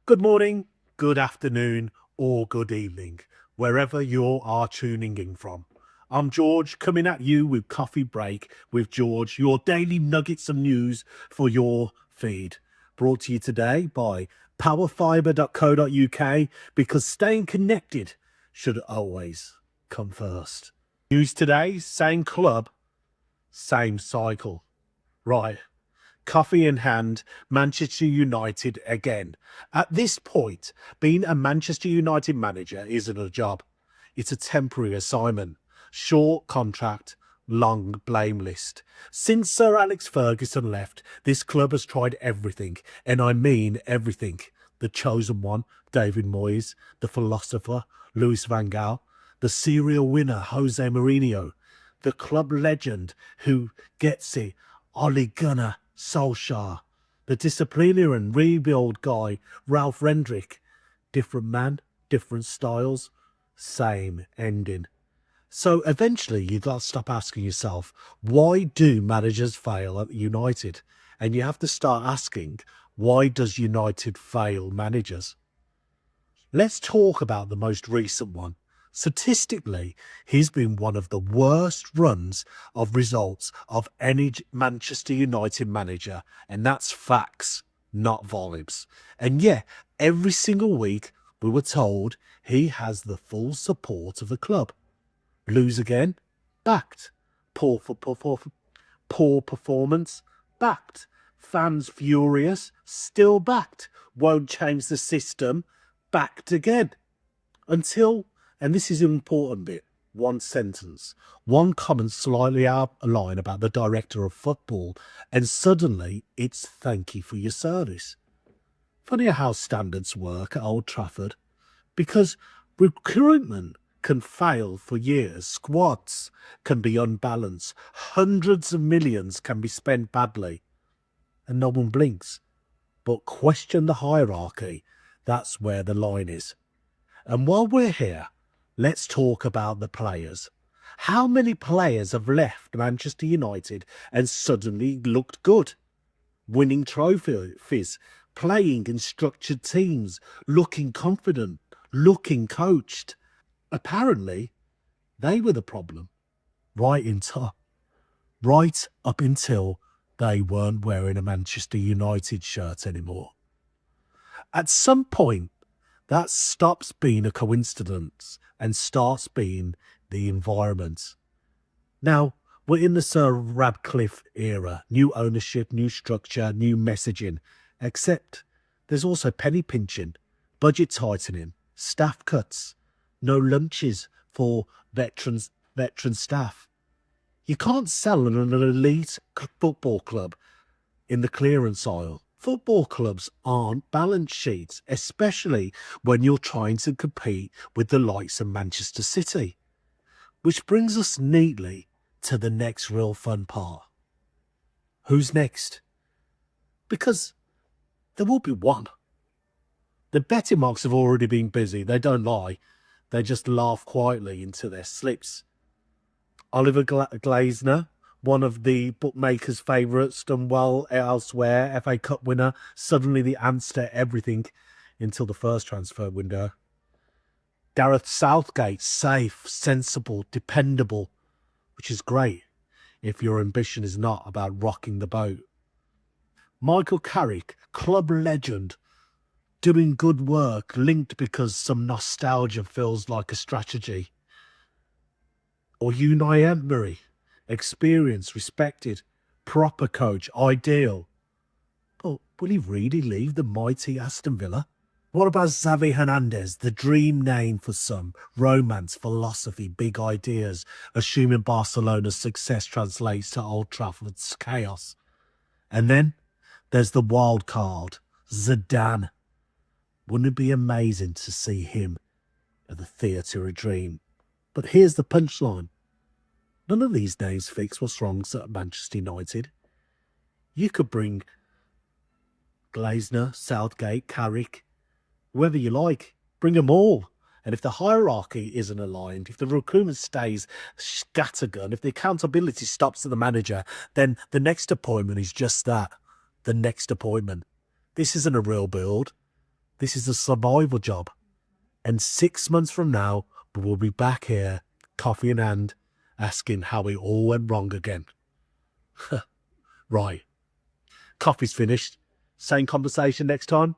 Good morning, good afternoon, or good evening, wherever you are tuning in from. I'm George, coming at you with Coffee Break with George, your daily nuggets of news for your feed. Brought to you today by powerfiber.co.uk, because staying connected should always come first. News today, same club, same cycle. Right. Coffee in hand, Manchester United again. At this point, being a Manchester United manager isn't a job. It's a temporary assignment. Short contract, long blame list. Since Sir Alex Ferguson left, this club has tried everything, and I mean everything. The chosen one, David Moyes, the philosopher, Louis van Gaal, the serial winner, Jose Mourinho, the club legend who gets it, Ole Gunnar Solskjær, the discipliner and rebuild guy, Ralph Rangnick. Different man, different styles, same ending. So eventually you've got to stop asking yourself, why do managers fail at United? And you have to start asking, why does United fail managers? Let's talk about the most recent one. Statistically, he's been one of the worst runs of results of any Manchester United manager, and that's facts, not volumes. And yeah, every single week we were told he has the full support of the club. Lose again? Backed. Poor performance? Backed. Fans furious? Still backed. Won't change the system? Backed again. Until, and this is an important bit, one sentence, one comment slightly out of line about the director of football, and suddenly it's thank you for your service. Funny how standards work at Old Trafford, because recruitment can fail for years, squads can be unbalanced, hundreds of millions can be spent badly, and no one blinks. But question the hierarchy, that's where the line is. And while we're here, let's talk about the players. How many players have left Manchester United and suddenly looked good? Winning trophies, playing in structured teams, looking confident, looking coached. Apparently, they were the problem. Right up until they weren't wearing a Manchester United shirt anymore. At some point, that stops being a coincidence and starts being the environment. Now, we're in the Sir Ratcliffe era. New ownership, new structure, new messaging. Except there's also penny pinching, budget tightening, staff cuts, no lunches for veteran staff. You can't sell an elite football club in the clearance aisle. Football clubs aren't balance sheets, especially when you're trying to compete with the likes of Manchester City. Which brings us neatly to the next real fun part. Who's next? Because there will be one. The betting marks have already been busy. They don't lie. They just laugh quietly into their slips. Oliver Glasner, one of the bookmakers' favourites, done well elsewhere, FA Cup winner, suddenly the answer to everything until the first transfer window. Gareth Southgate, safe, sensible, dependable, which is great if your ambition is not about rocking the boat. Michael Carrick, club legend, doing good work, linked because some nostalgia feels like a strategy. Or Unai Emery, experienced, respected, proper coach, ideal. But will he really leave the mighty Aston Villa? What about Xavi Hernandez, the dream name for some, romance, philosophy, big ideas, assuming Barcelona's success translates to Old Trafford's chaos? And then there's the wild card, Zidane. Wouldn't it be amazing to see him at the theatre of dream? But here's the punchline. None of these names fix what's wrong at Manchester United. You could bring Glasner, Southgate, Carrick, whoever you like. Bring them all. And if the hierarchy isn't aligned, if the recruitment stays scattergun, if the accountability stops to the manager, then the next appointment is just that, the next appointment. This isn't a real build. This is a survival job. And 6 months from now, we will be back here, coffee in hand, asking how it all went wrong again. Right. Coffee's finished. Same conversation next time.